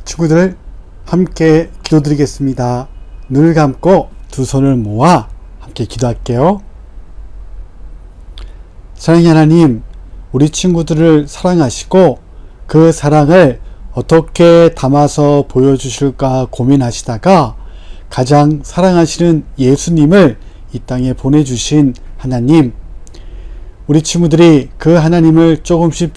친구들 함께 기도드리겠습니다. 눈을 감고 두 손을 모아 함께 기도할게요. 사랑의 하나님, 우리 친구들을 사랑하시고 그 사랑을 어떻게 담아서 보여주실까 고민하시다가 가장 사랑하시는 예수님을 이 땅에 보내주신 하나님, 우리 친구들이 그 하나님을 조금씩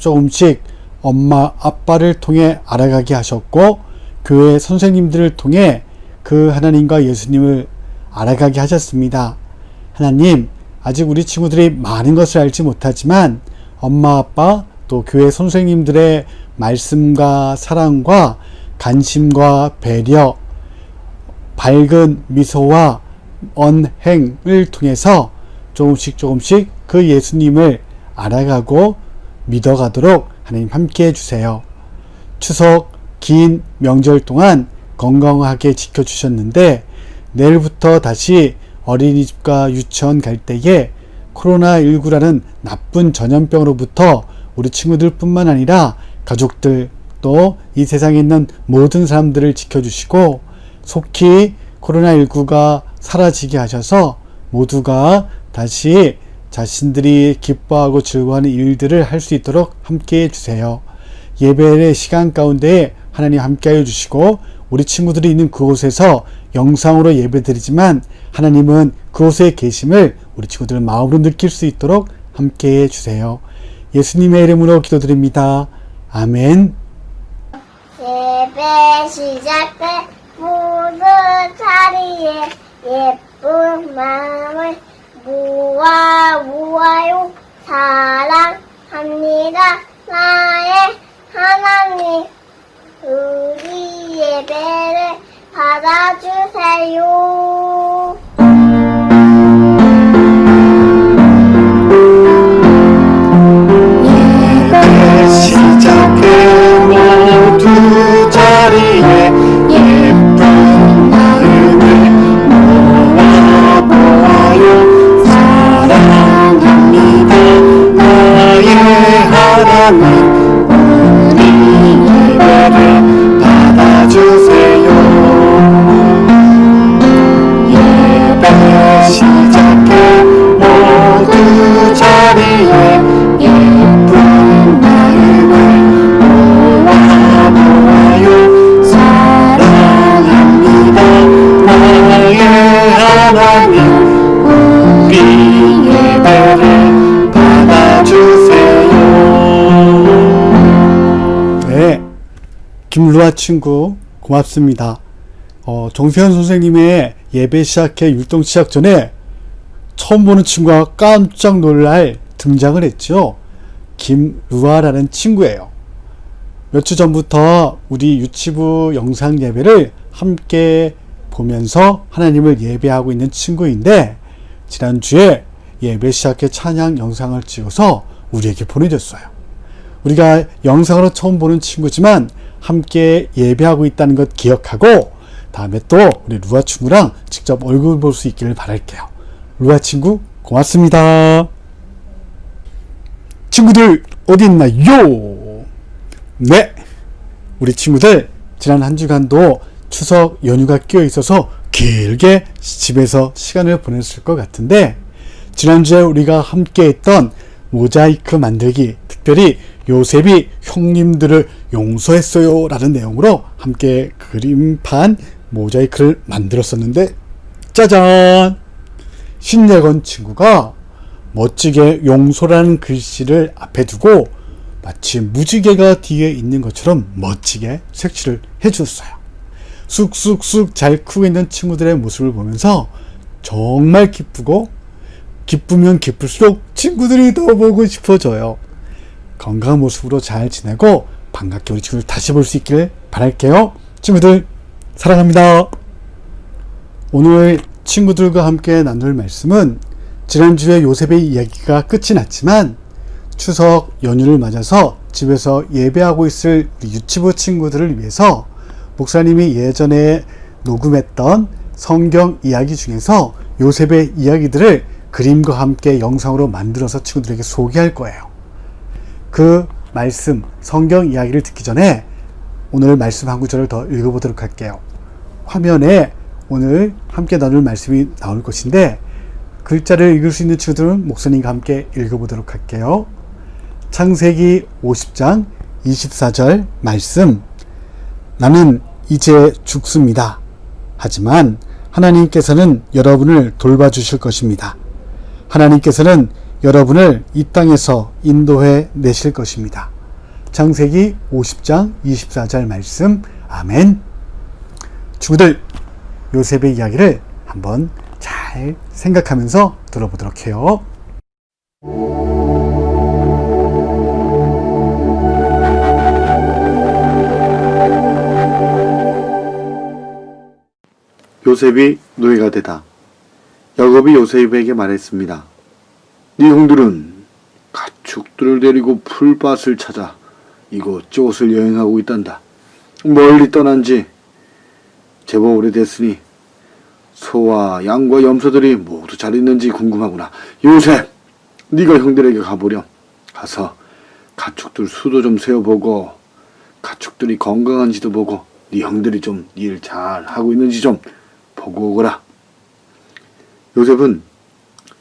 엄마 아빠를 통해 알아가게 하셨고 교회 선생님들을 통해 그 하나님과 예수님을 알아가게 하셨습니다. 하나님, 아직 우리 친구들이 많은 것을 알지 못하지만 엄마 아빠 또 교회 선생님들의 말씀과 사랑과 관심과 배려, 밝은 미소와 언행을 통해서 조금씩 그 예수님을 알아가고 믿어가도록 하나님 함께 해주세요. 추석 긴 명절 동안 건강하게 지켜주셨는데 내일부터 다시 어린이집과 유치원 갈 때에 코로나19라는 나쁜 전염병으로부터 우리 친구들 뿐만 아니라 가족들 또 이 세상에 있는 모든 사람들을 지켜주시고 속히 코로나19가 사라지게 하셔서 모두가 다시 자신들이 기뻐하고 즐거워하는 일들을 할 수 있도록 함께 해주세요. 예배의 시간 가운데 하나님 함께하여 주시고 우리 친구들이 있는 그곳에서 영상으로 예배드리지만 하나님은 그곳에 계심을 우리 친구들 마음으로 느낄 수 있도록 함께해 주세요. 예수님의 이름으로 기도드립니다. 아멘. 예배 시작돼 모든 자리에 예쁜 마음을 모아요. 사랑합니다. 나의 하나님, 우리 예배를 받아주세요. 예배 시작해 모두 자리에 예쁜 마음을 모아요. 사랑합니다. 나의 하나님, 우리 예배를 받아주세요. 예배 시작해 모두 자리에 예쁜 마음을 모아요. 사랑합니다. 나의 하나님, 우리 예배를 받아주세요. 네, 김루아 친구 고맙습니다. 정세현 선생님의 예배 시작해 율동 시작 전에 처음 보는 친구가 깜짝 놀랄 등장을 했죠. 김루아라는 친구예요. 몇 주 전부터 우리 유치부 영상 예배를 함께 보면서 하나님을 예배하고 있는 친구인데 지난주에 예배 시작해 찬양 영상을 찍어서 우리에게 보내줬어요. 우리가 영상으로 처음 보는 친구지만 함께 예배하고 있다는 것 기억하고 다음에 또 우리 루아 친구랑 직접 얼굴 볼 수 있기를 바랄게요. 루아 친구 고맙습니다. 친구들 어디 있나요? 네, 우리 친구들 지난 한 주간도 추석 연휴가 끼어 있어서 길게 집에서 시간을 보냈을 것 같은데 지난주에 우리가 함께 했던 모자이크 만들기, 특별히 요셉이 형님들을 용서했어요 라는 내용으로 함께 그림판 모자이크를 만들었었는데 짜잔! 신예건 친구가 멋지게 용서라는 글씨를 앞에 두고 마치 무지개가 뒤에 있는 것처럼 멋지게 색칠을 해주었어요. 쑥쑥쑥 잘 크고 있는 친구들의 모습을 보면서 정말 기쁘고, 기쁘면 기쁠수록 친구들이 더 보고 싶어져요. 건강한 모습으로 잘 지내고 반갑게 우리 친구들 다시 볼 수 있기를 바랄게요. 친구들 사랑합니다. 오늘 친구들과 함께 나눌 말씀은 지난주에 요셉의 이야기가 끝이 났지만 추석 연휴를 맞아서 집에서 예배하고 있을 우리 유치부 친구들을 위해서 목사님이 예전에 녹음했던 성경 이야기 중에서 요셉의 이야기들을 그림과 함께 영상으로 만들어서 친구들에게 소개할 거예요. 그 말씀, 성경 이야기를 듣기 전에 오늘 말씀 한 구절을 더 읽어보도록 할게요. 화면에 오늘 함께 나눌 말씀이 나올 것인데 글자를 읽을 수 있는 친구들은 목사님과 함께 읽어보도록 할게요. 창세기 50장 24절 말씀. 나는 이제 죽습니다. 하지만 하나님께서는 여러분을 돌봐주실 것입니다. 하나님께서는 여러분을 이 땅에서 인도해 내실 것입니다. 창세기 50장 24절 말씀. 아멘. 친구들, 요셉의 이야기를 한번 잘 생각하면서 들어보도록 해요. 요셉이 노예가 되다. 야곱이 요셉에게 말했습니다. 네 형들은 가축들을 데리고 풀밭을 찾아 이곳저곳을 여행하고 있단다. 멀리 떠난 지 제법 오래됐으니 소와 양과 염소들이 모두 잘 있는지 궁금하구나. 요셉, 네가 형들에게 가보렴. 가서 가축들 수도 좀 세어보고 가축들이 건강한지도 보고 네 형들이 좀 일 잘 하고 있는지 좀 보고 오거라. 요셉은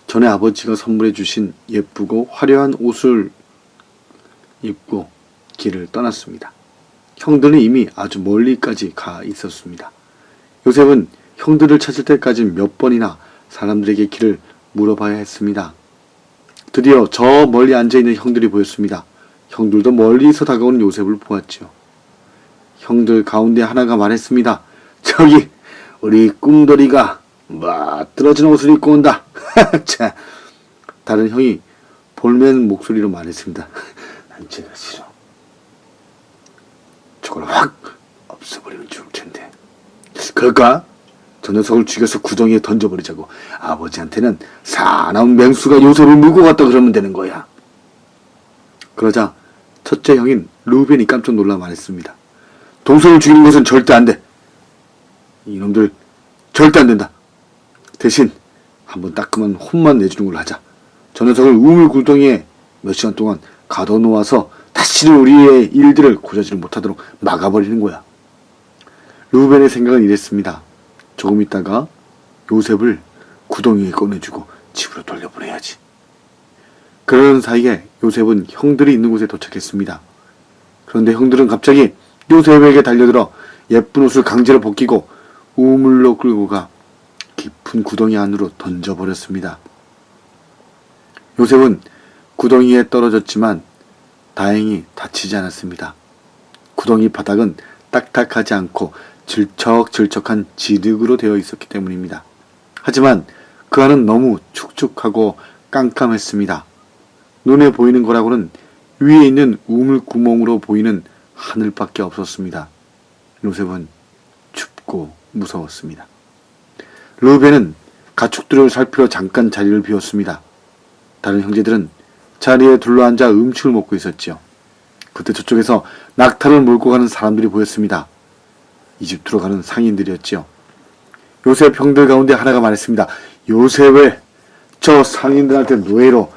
전에 아버지가 선물해 주신 예쁘고 화려한 옷을 입고 길을 떠났습니다. 형들은 이미 아주 멀리까지 가 있었습니다. 요셉은 형들을 찾을 때까지 몇 번이나 사람들에게 길을 물어봐야 했습니다. 드디어 저 멀리 앉아있는 형들이 보였습니다. 형들도 멀리서 다가오는 요셉을 보았죠. 형들 가운데 하나가 말했습니다. 저기 우리 꿈돌이가 멋들어진 옷을 입고 온다. 자, 다른 형이 볼멘 목소리로 말했습니다. 난 제가 싫어. 저걸 확 없애버리면 좋을 텐데. 그럴까? 저 녀석을 죽여서 구덩이에 던져버리자고. 아버지한테는 사나운 맹수가 요셉을 물고 갔다 그러면 되는 거야. 그러자 첫째 형인 루벤이 깜짝 놀라 말했습니다. 동생을 죽이는 것은 절대 안 돼. 이놈들 절대 안 된다. 대신 한번 따끔한 혼만 내주는 걸로 하자. 저 녀석을 우물 구덩이에 몇 시간 동안 가둬놓아서 다시는 우리의 일들을 고자지를 못하도록 막아버리는 거야. 루벤의 생각은 이랬습니다. 조금 있다가 요셉을 구덩이에 꺼내주고 집으로 돌려보내야지. 그러는 사이에 요셉은 형들이 있는 곳에 도착했습니다. 그런데 형들은 갑자기 요셉에게 달려들어 예쁜 옷을 강제로 벗기고 우물로 끌고 가 깊은 구덩이 안으로 던져버렸습니다. 요셉은 구덩이에 떨어졌지만 다행히 다치지 않았습니다. 구덩이 바닥은 딱딱하지 않고 질척질척한 지득으로 되어 있었기 때문입니다. 하지만 그 안은 너무 축축하고 깜깜했습니다. 눈에 보이는 거라고는 위에 있는 우물 구멍으로 보이는 하늘밖에 없었습니다. 요셉은 춥고 무서웠습니다. 루벤은 가축들을 살피러 잠깐 자리를 비웠습니다. 다른 형제들은 자리에 둘러앉아 음식을 먹고 있었지요. 그때 저쪽에서 낙타를 몰고 가는 사람들이 보였습니다. 이집트로 가는 상인들이었지요. 요셉 형들 가운데 하나가 말했습니다. 요셉을 저 상인들한테 노예로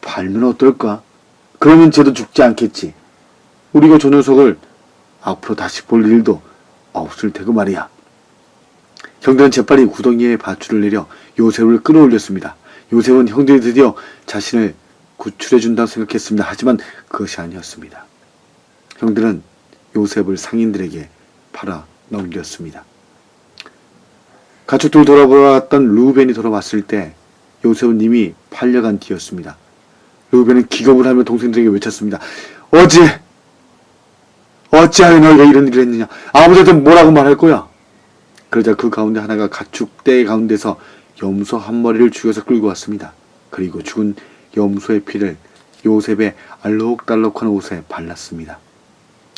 팔면 어떨까? 그러면 쟤도 죽지 않겠지. 우리가 저 녀석을 앞으로 다시 볼 일도 없을 테고 말이야. 형들은 재빨리 구덩이에 밧줄을 내려 요셉을 끌어올렸습니다. 요셉은 형들이 드디어 자신을 구출해준다고 생각했습니다. 하지만 그것이 아니었습니다. 형들은 요셉을 상인들에게 팔아 넘겼습니다. 가축들 돌아보았던 루벤이 돌아왔을 때 요셉은 이미 팔려간 뒤였습니다. 루벤은 기겁을 하며 동생들에게 외쳤습니다. 어제 어찌하여 너희가 이런 일을 했느냐? 아버지한테 뭐라고 말할 거야? 그러자 그 가운데 하나가 가축대 가운데서 염소 한 마리를 죽여서 끌고 왔습니다. 그리고 죽은 염소의 피를 요셉의 알록달록한 옷에 발랐습니다.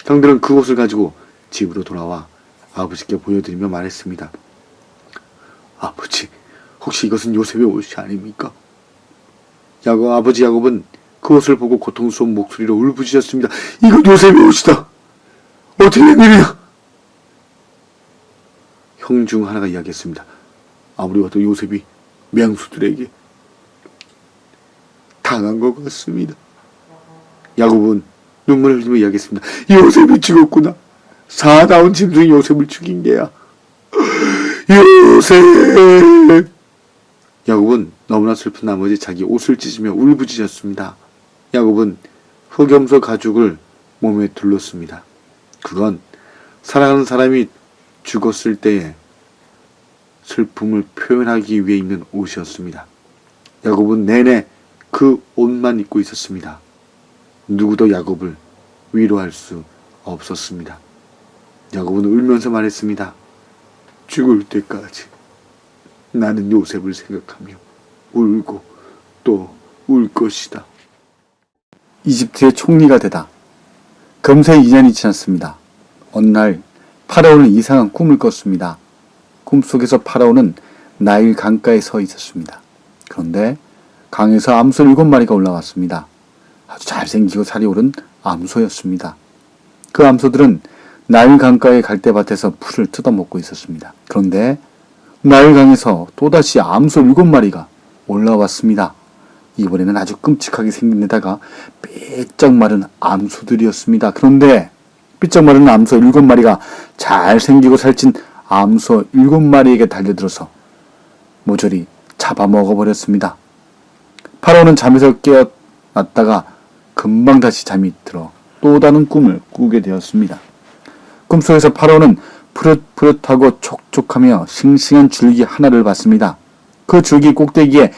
형들은 그 옷을 가지고 집으로 돌아와 아버지께 보여드리며 말했습니다. 아버지, 혹시 이것은 요셉의 옷이 아닙니까? 아버지 야곱은 그 옷을 보고 고통스러운 목소리로 울부짖었습니다. 이건 요셉의 옷이다. 어떻게 된 일이야? 형 중 하나가 이야기했습니다. 아무리 봐도 요셉이 맹수들에게 당한 것 같습니다. 야곱은 눈물을 흘리며 이야기했습니다. 요셉이 죽었구나. 사나운 짐승이 요셉을 죽인 게야. 요셉! 야곱은 너무나 슬픈 나머지 자기 옷을 찢으며 울부짖었습니다. 야곱은 흑염소 가죽을 몸에 둘렀습니다. 그건 사랑하는 사람이 죽었을 때의 슬픔을 표현하기 위해 입는 옷이었습니다. 야곱은 내내 그 옷만 입고 있었습니다. 누구도 야곱을 위로할 수 없었습니다. 야곱은 울면서 말했습니다. 죽을 때까지 나는 요셉을 생각하며 울고 또 울 것이다. 이집트의 총리가 되다. 금세 2년이 지났습니다. 어느 날 파라오는 이상한 꿈을 꿨습니다. 꿈속에서 파라오는 나일 강가에 서 있었습니다. 그런데 강에서 암소 7마리가 올라왔습니다. 아주 잘생기고 살이 오른 암소였습니다. 그 암소들은 나일 강가의 갈대밭에서 풀을 뜯어먹고 있었습니다. 그런데 나일 강에서 또다시 암소 7마리가 올라왔습니다. 이번에는 아주 끔찍하게 생긴 데다가 삐쩍 마른 암소들이었습니다. 그런데 삐쩍 마른 암소 7마리가 잘생기고 살찐 암소 7마리에게 달려들어서 모조리 잡아먹어버렸습니다. 파라오는 잠에서 깨어났다가 금방 다시 잠이 들어 또 다른 꿈을 꾸게 되었습니다. 꿈속에서 파라오는 푸릇푸릇하고 촉촉하며 싱싱한 줄기 하나를 봤습니다. 그 줄기 꼭대기에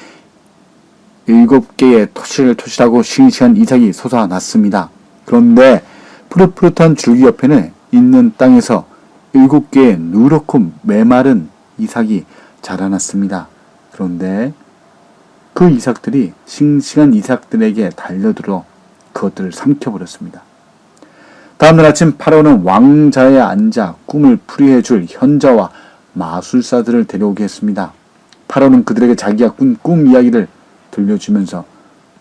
7개의 토실토실하고 싱싱한 이삭이 솟아났습니다. 그런데 푸릇푸릇한 줄기 옆에는 있는 땅에서 7개의 누렇고 메마른 이삭이 자라났습니다. 그런데 그 이삭들이 싱싱한 이삭들에게 달려들어 그것들을 삼켜버렸습니다. 다음날 아침 파라오는 왕자에 앉아 꿈을 풀이해줄 현자와 마술사들을 데려오게 했습니다. 파라오는 그들에게 자기가 꾼 꿈 이야기를 들려주면서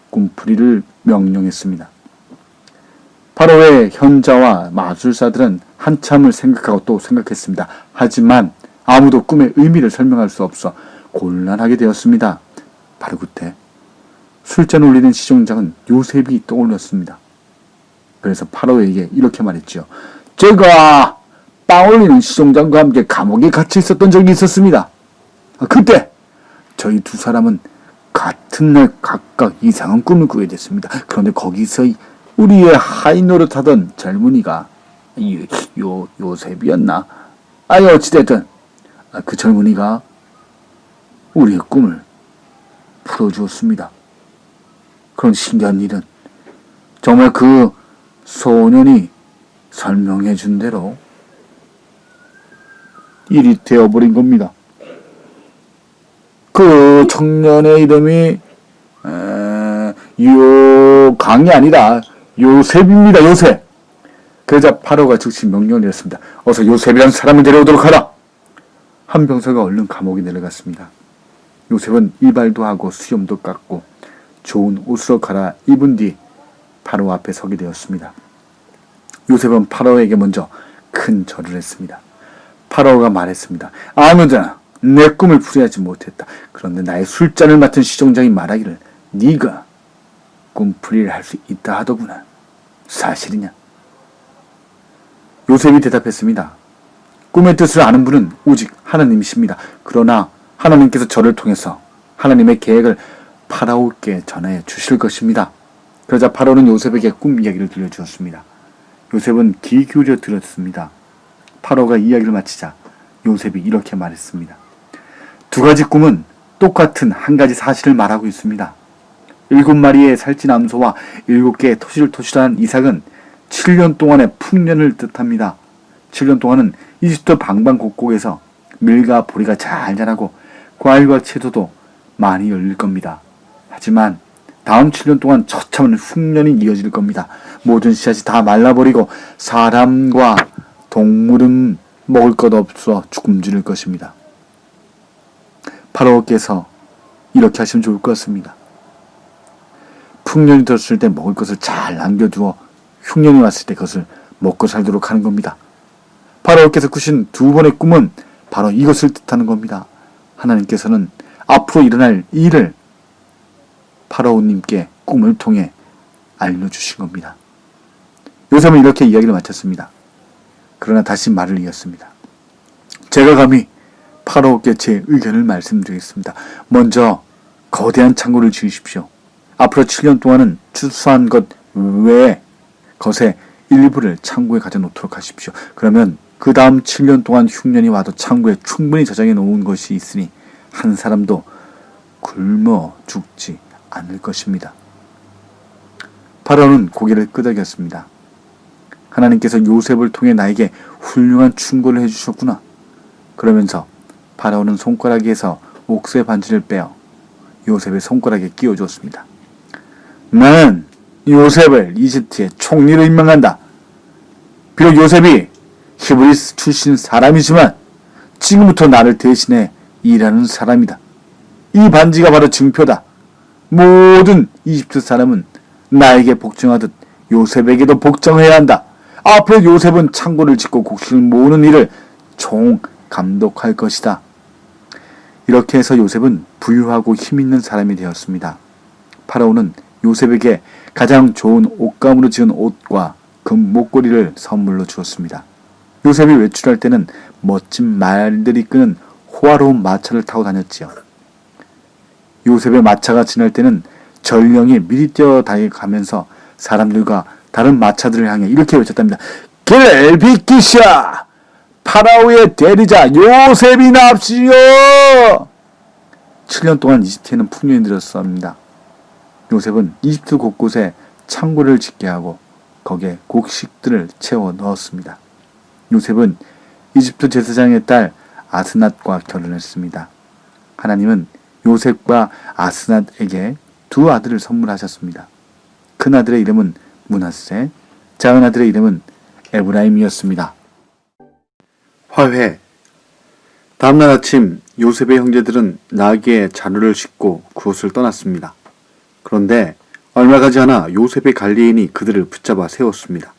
꿈풀이를 명령했습니다. 파라오의 현자와 마술사들은 한참을 생각하고 또 생각했습니다. 하지만 아무도 꿈의 의미를 설명할 수 없어 곤란하게 되었습니다. 바로 그때 술잔 올리는 시종장은 요셉이 떠올랐습니다. 그래서 파라오에게 이렇게 말했죠. 제가 빵 올리는 시종장과 함께 감옥에 갇혀 있었던 적이 있었습니다. 그때 저희 두 사람은 같은 날 각각 이상한 꿈을 꾸게 됐습니다. 그런데 거기서 우리의 하이 노릇하던 젊은이가 요셉이었나? 어찌됐든 그 젊은이가 우리의 꿈을 풀어주었습니다. 그런 신기한 일은 정말 그 소년이 설명해 준 대로 일이 되어버린 겁니다. 그 청년의 이름이 요강이 아니라 요셉입니다. 요셉. 그러자 파라오가 즉시 명령을 내렸습니다. 어서 요셉이라는 사람을 데려오도록 하라. 한 병사가 얼른 감옥에 내려갔습니다. 요셉은 이발도 하고 수염도 깎고 좋은 옷으로 갈아입은 뒤 파라오 앞에 서게 되었습니다. 요셉은 파라오에게 먼저 큰 절을 했습니다. 파라오가 말했습니다. 아무나 내 꿈을 풀이하지 못했다. 그런데 나의 술잔을 맡은 시종장이 말하기를 네가 꿈풀이를 할 수 있다 하더구나. 사실이냐? 요셉이 대답했습니다. 꿈의 뜻을 아는 분은 오직 하나님이십니다. 그러나 하나님께서 저를 통해서 하나님의 계획을 파라오께 전해 주실 것입니다. 그러자 파라오는 요셉에게 꿈 이야기를 들려주었습니다. 요셉은 귀 기울여 들었습니다. 파라오가 이야기를 마치자 요셉이 이렇게 말했습니다. 두 가지 꿈은 똑같은 한 가지 사실을 말하고 있습니다. 7마리의 살찐 암소와 7개의 토실토실한 이삭은 7년 동안의 풍년을 뜻합니다. 7년 동안은 이집트 방방곡곡에서 밀과 보리가 잘 자라고 과일과 채소도 많이 열릴 겁니다. 하지만 다음 7년 동안 처참한 흉년이 이어질 겁니다. 모든 씨앗이 다 말라버리고 사람과 동물은 먹을 것 없어 죽음지를 것입니다. 파라오께서 이렇게 하시면 좋을 것 같습니다. 풍년이 들었을 때 먹을 것을 잘 남겨두어 흉년이 왔을 때 그것을 먹고 살도록 하는 겁니다. 파라오께서 꾸신 두 번의 꿈은 바로 이것을 뜻하는 겁니다. 하나님께서는 앞으로 일어날 일을 파라오님께 꿈을 통해 알려주신 겁니다. 요셉은 이렇게 이야기를 마쳤습니다. 그러나 다시 말을 이었습니다. 제가 감히 파라오께 제 의견을 말씀드리겠습니다. 먼저 거대한 창고를 지으십시오. 앞으로 7년 동안은 추수한 것 외에 것의 일부를 창고에 가져놓도록 하십시오. 그러면 그 다음 7년 동안 흉년이 와도 창고에 충분히 저장해 놓은 것이 있으니 한 사람도 굶어 죽지 않을 것입니다. 파라오는 고개를 끄덕였습니다. 하나님께서 요셉을 통해 나에게 훌륭한 충고를 해주셨구나. 그러면서 파라오는 손가락에서 옥새 반지를 빼어 요셉의 손가락에 끼워주었습니다. 나는 요셉을 이집트의 총리로 임명한다. 비록 요셉이 히브리스 출신 사람이지만 지금부터 나를 대신해 일하는 사람이다. 이 반지가 바로 증표다. 모든 이집트 사람은 나에게 복종하듯 요셉에게도 복종해야 한다. 앞으로 요셉은 창고를 짓고 곡식을 모으는 일을 총 감독할 것이다. 이렇게 해서 요셉은 부유하고 힘있는 사람이 되었습니다. 파라오는 요셉에게 가장 좋은 옷감으로 지은 옷과 금 목걸이를 선물로 주었습니다. 요셉이 외출할 때는 멋진 말들이 끄는 호화로운 마차를 타고 다녔지요. 요셉의 마차가 지날 때는 전령이 미리 뛰어다니면서 사람들과 다른 마차들을 향해 이렇게 외쳤답니다. 길 비키샤! 파라오의 대리자 요셉이 납시오! 7년 동안 이집트에는 풍년이 들었습니다. 요셉은 이집트 곳곳에 창고를 짓게 하고 거기에 곡식들을 채워 넣었습니다. 요셉은 이집트 제사장의 딸 아스낫과 결혼했습니다. 하나님은 요셉과 아스낫에게 두 아들을 선물하셨습니다. 큰 아들의 이름은 므낫세, 작은 아들의 이름은 에브라임이었습니다. 화회. 다음날 아침 요셉의 형제들은 나귀에 자루를 싣고 그곳을 떠났습니다. 그런데 얼마 가지 않아 요셉의 관리인이 그들을 붙잡아 세웠습니다.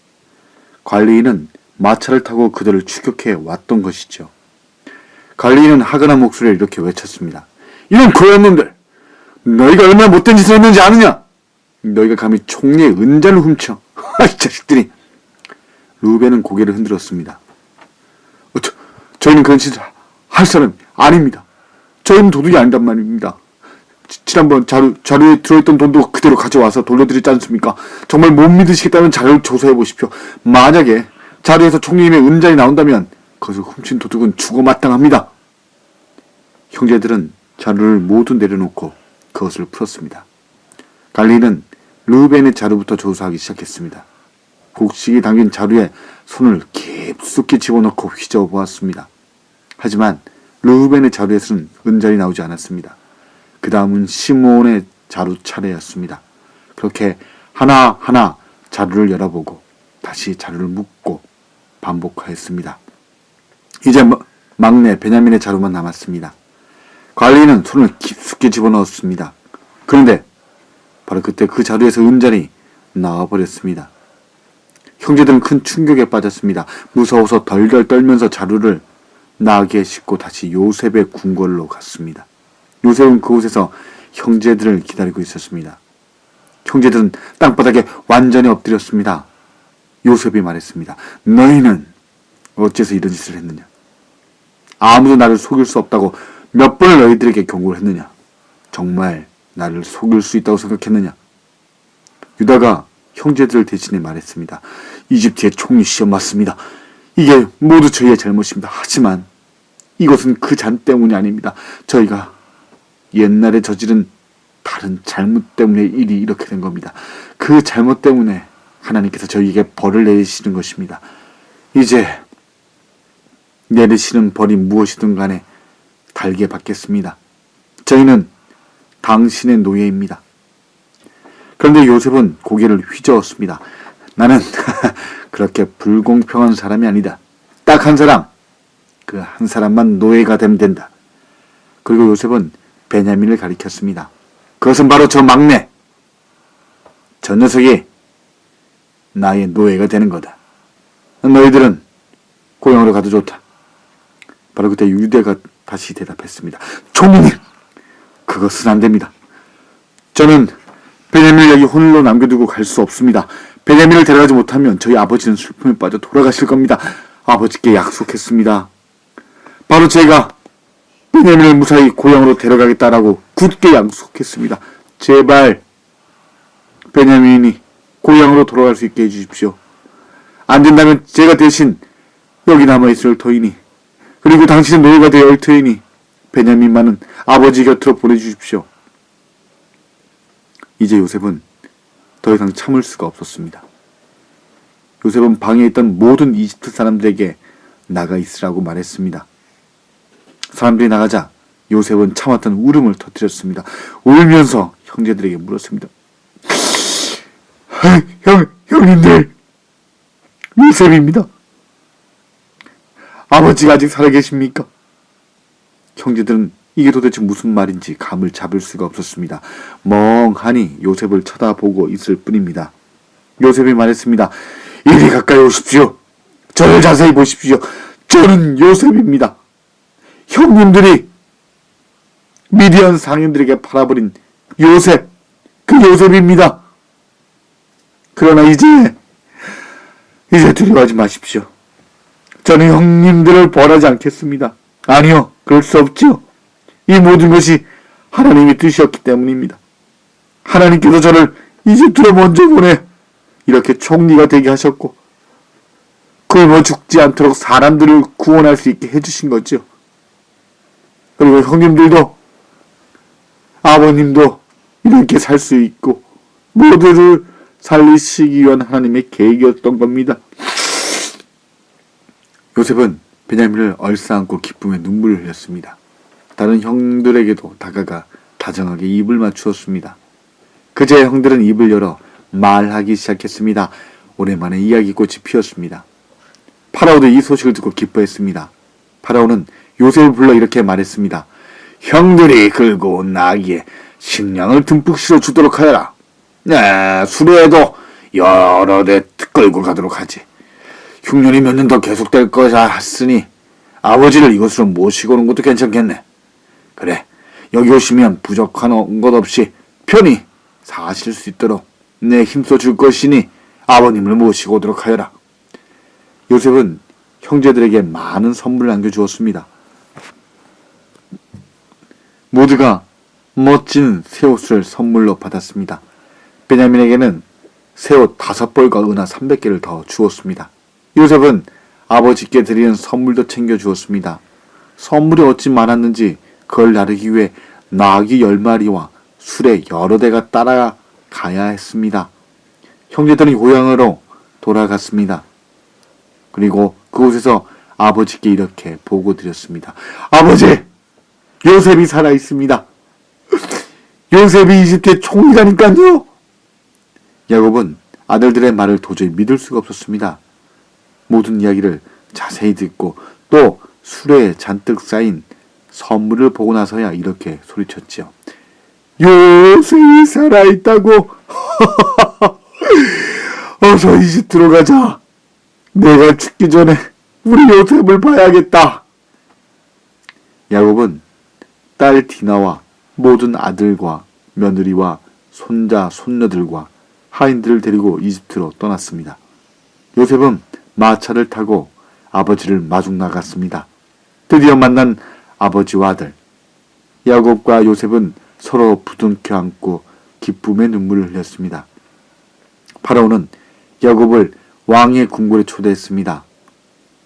관리인은 마차를 타고 그들을 추격해 왔던 것이죠. 관리인은 하근한 목소리를 이렇게 외쳤습니다. 이런 고얀놈들! 너희가 얼마나 못된 짓을 했는지 아느냐? 너희가 감히 총리의 은자를 훔쳐! 이 자식들이! 루벤은 고개를 흔들었습니다. 저희는 그런 짓을 할 사람이 아닙니다. 저희는 도둑이 아니란 말입니다. 지난번 자루에 들어있던 돈도 그대로 가져와서 돌려드리지 않습니까? 정말 못 믿으시겠다면 자료를 조사해 보십시오. 만약에 자루에서 총리님의 은잔이 나온다면 그것을 훔친 도둑은 죽어 마땅합니다. 형제들은 자루를 모두 내려놓고 그것을 풀었습니다. 갈리는 르우벤의 자루부터 조사하기 시작했습니다. 곡식이 담긴 자루에 손을 깊숙이 집어넣고 휘저어보았습니다. 하지만 르우벤의 자루에서는 은잔이 나오지 않았습니다. 그 다음은 시므온의 자루 차례였습니다. 그렇게 하나하나 자루를 열어보고 다시 자루를 묶고 반복하였습니다. 이제 막내 베냐민의 자루만 남았습니다. 관리인은 손을 깊숙이 집어넣었습니다. 그런데 바로 그때 그 자루에서 은잔이 나와버렸습니다. 형제들은 큰 충격에 빠졌습니다. 무서워서 덜덜 떨면서 자루를 나귀에 싣고 다시 요셉의 궁궐로 갔습니다. 요셉은 그곳에서 형제들을 기다리고 있었습니다. 형제들은 땅바닥에 완전히 엎드렸습니다. 요셉이 말했습니다. 너희는 어째서 이런 짓을 했느냐? 아무도 나를 속일 수 없다고 몇 번을 너희들에게 경고를 했느냐? 정말 나를 속일 수 있다고 생각했느냐? 유다가 형제들을 대신해 말했습니다. 이집트의 총리 시험 맞습니다. 이게 모두 저희의 잘못입니다. 하지만 이것은 그 잔 때문이 아닙니다. 저희가 옛날에 저지른 다른 잘못 때문에 일이 이렇게 된 겁니다. 그 잘못 때문에 하나님께서 저희에게 벌을 내리시는 것입니다. 이제 내리시는 벌이 무엇이든 간에 달게 받겠습니다. 저희는 당신의 노예입니다. 그런데 요셉은 고개를 휘저었습니다. 나는 그렇게 불공평한 사람이 아니다. 딱 한 사람, 그 한 사람만 노예가 되면 된다. 그리고 요셉은 베냐민을 가리켰습니다. 그것은 바로 저 막내, 저 녀석이 나의 노예가 되는 거다. 너희들은 고향으로 가도 좋다. 바로 그때 유대가 다시 대답했습니다. 총리님, 그것은 안 됩니다. 저는 베냐민을 여기 홀로 남겨두고 갈 수 없습니다. 베냐민을 데려가지 못하면 저희 아버지는 슬픔에 빠져 돌아가실 겁니다. 아버지께 약속했습니다. 바로 제가 베냐민을 무사히 고향으로 데려가겠다라고 굳게 약속했습니다. 제발 베냐민이 고향으로 돌아갈 수 있게 해주십시오. 안 된다면 제가 대신 여기 남아있을 터이니, 그리고 당신의 노예가 되어 올 터이니 베냐민만은 아버지 곁으로 보내주십시오. 이제 요셉은 더 이상 참을 수가 없었습니다. 요셉은 방에 있던 모든 이집트 사람들에게 나가 있으라고 말했습니다. 사람들이 나가자 요셉은 참았던 울음을 터뜨렸습니다. 울면서 형제들에게 물었습니다. 형님들, 요셉입니다. 아버지가 아직 살아계십니까? 형제들은 이게 도대체 무슨 말인지 감을 잡을 수가 없었습니다. 멍하니 요셉을 쳐다보고 있을 뿐입니다. 요셉이 말했습니다. 이리 가까이 오십시오. 저를 자세히 보십시오. 저는 요셉입니다. 형님들이 미디안 상인들에게 팔아버린 요셉, 그 요셉입니다. 그러나 이제 두려워하지 마십시오. 저는 형님들을 벌하지 않겠습니다. 아니요, 그럴 수 없죠. 이 모든 것이 하나님의 뜻이었기 때문입니다. 하나님께서 저를 이집트로 먼저 보내 이렇게 총리가 되게 하셨고, 굶어 죽지 않도록 사람들을 구원할 수 있게 해주신 거죠. 그리고 형님들도, 아버님도 이렇게 살 수 있고 모두를 살리시기 위한 하나님의 계획이었던 겁니다. 요셉은 베냐민을 얼싸안고 기쁨에 눈물을 흘렸습니다. 다른 형들에게도 다가가 다정하게 입을 맞추었습니다. 그제야 형들은 입을 열어 말하기 시작했습니다. 오랜만에 이야기꽃이 피었습니다. 파라오도 이 소식을 듣고 기뻐했습니다. 파라오는 요셉을 불러 이렇게 말했습니다. 형들이 끌고 온 나귀에 식량을 듬뿍 실어주도록 하여라. 수레에도 여러 대 끌고 가도록 하지. 흉년이 몇 년 더 계속될 것이라 했으니 아버지를 이곳으로 모시고 오는 것도 괜찮겠네. 그래, 여기 오시면 부족한 것 없이 편히 사실 수 있도록 내 힘써 줄 것이니 아버님을 모시고 오도록 하여라. 요셉은 형제들에게 많은 선물을 안겨주었습니다. 모두가 멋진 새옷을 선물로 받았습니다. 베냐민에게는 새옷 5벌과 은하 300개를 더 주었습니다. 요셉은 아버지께 드리는 선물도 챙겨주었습니다. 선물이 어찌 많았는지 그걸 나르기 위해 나귀 10마리와 수레 여러 대가 따라가야 했습니다. 형제들은 고향으로 돌아갔습니다. 그리고 그곳에서 아버지께 이렇게 보고드렸습니다. 아버지! 요셉이 살아있습니다. 요셉이 이집트의 총리라니까요. 야곱은 아들들의 말을 도저히 믿을 수가 없었습니다. 모든 이야기를 자세히 듣고 또 수레에 잔뜩 쌓인 선물을 보고 나서야 이렇게 소리쳤지요. 요셉이 살아있다고. 어서 이집트로 가자. 내가 죽기 전에 우리 요셉을 봐야겠다. 야곱은 딸 디나와 모든 아들과 며느리와 손자, 손녀들과 하인들을 데리고 이집트로 떠났습니다. 요셉은 마차를 타고 아버지를 마중 나갔습니다. 드디어 만난 아버지와 아들. 야곱과 요셉은 서로 부둥켜 안고 기쁨의 눈물을 흘렸습니다. 파라오는 야곱을 왕의 궁궐에 초대했습니다.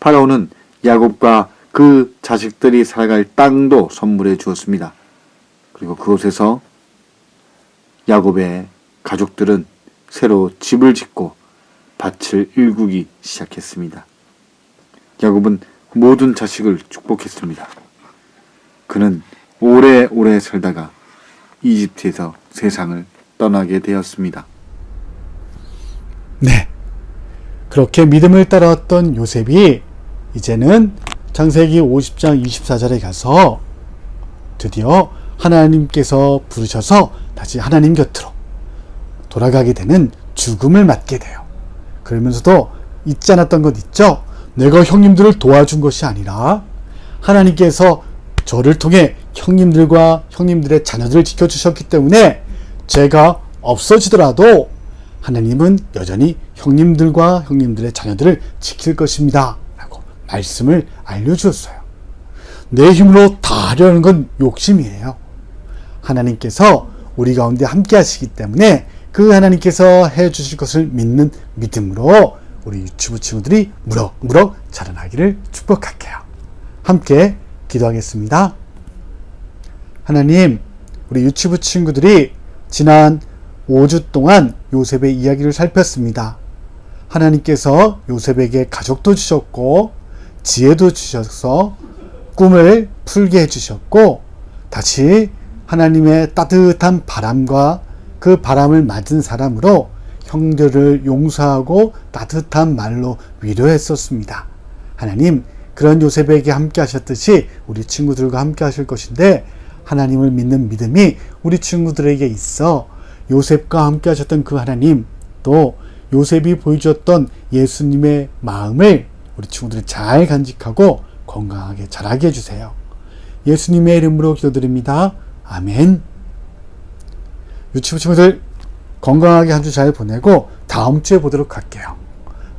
파라오는 야곱과 그 자식들이 살아갈 땅도 선물해 주었습니다. 그리고 그곳에서 야곱의 가족들은 새로 집을 짓고 밭을 일구기 시작했습니다. 야곱은 모든 자식을 축복했습니다. 그는 오래오래 살다가 이집트에서 세상을 떠나게 되었습니다. 네. 그렇게 믿음을 따라왔던 요셉이 이제는 창세기 50장 24절에 가서 드디어 하나님께서 부르셔서 다시 하나님 곁으로 돌아가게 되는 죽음을 맞게 돼요. 그러면서도 잊지 않았던 것 있죠? 내가 형님들을 도와준 것이 아니라 하나님께서 저를 통해 형님들과 형님들의 자녀들을 지켜주셨기 때문에 제가 없어지더라도 하나님은 여전히 형님들과 형님들의 자녀들을 지킬 것입니다 라고 말씀을 알려주었어요. 내 힘으로 다 하려는 건 욕심이에요. 하나님께서 우리 가운데 함께 하시기 때문에 그 하나님께서 해주실 것을 믿는 믿음으로 우리 유치부 친구들이 무럭무럭 자라나기를 축복할게요. 함께 기도하겠습니다. 하나님, 우리 유치부 친구들이 지난 5주 동안 요셉의 이야기를 살폈습니다. 하나님께서 요셉에게 가족도 주셨고 지혜도 주셔서 꿈을 풀게 해주셨고 다시 하나님의 따뜻한 바람과 그 바람을 맞은 사람으로 형들을 용서하고 따뜻한 말로 위로했었습니다. 하나님, 그런 요셉에게 함께 하셨듯이 우리 친구들과 함께 하실 것인데 하나님을 믿는 믿음이 우리 친구들에게 있어 요셉과 함께 하셨던 그 하나님, 또 요셉이 보여주었던 예수님의 마음을 우리 친구들이 잘 간직하고 건강하게 자라게 해주세요. 예수님의 이름으로 기도드립니다. 아멘. 유치부 친구들 건강하게 한 주 잘 보내고 다음 주에 보도록 할게요.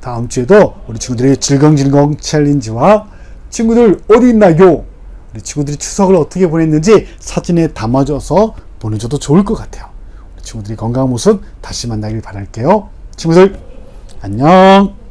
다음 주에도 우리 친구들의 질겅질겅 챌린지와 친구들 어디 있나요? 우리 친구들이 추석을 어떻게 보냈는지 사진에 담아줘서 보내줘도 좋을 것 같아요. 우리 친구들이 건강한 모습 다시 만나길 바랄게요. 친구들 안녕.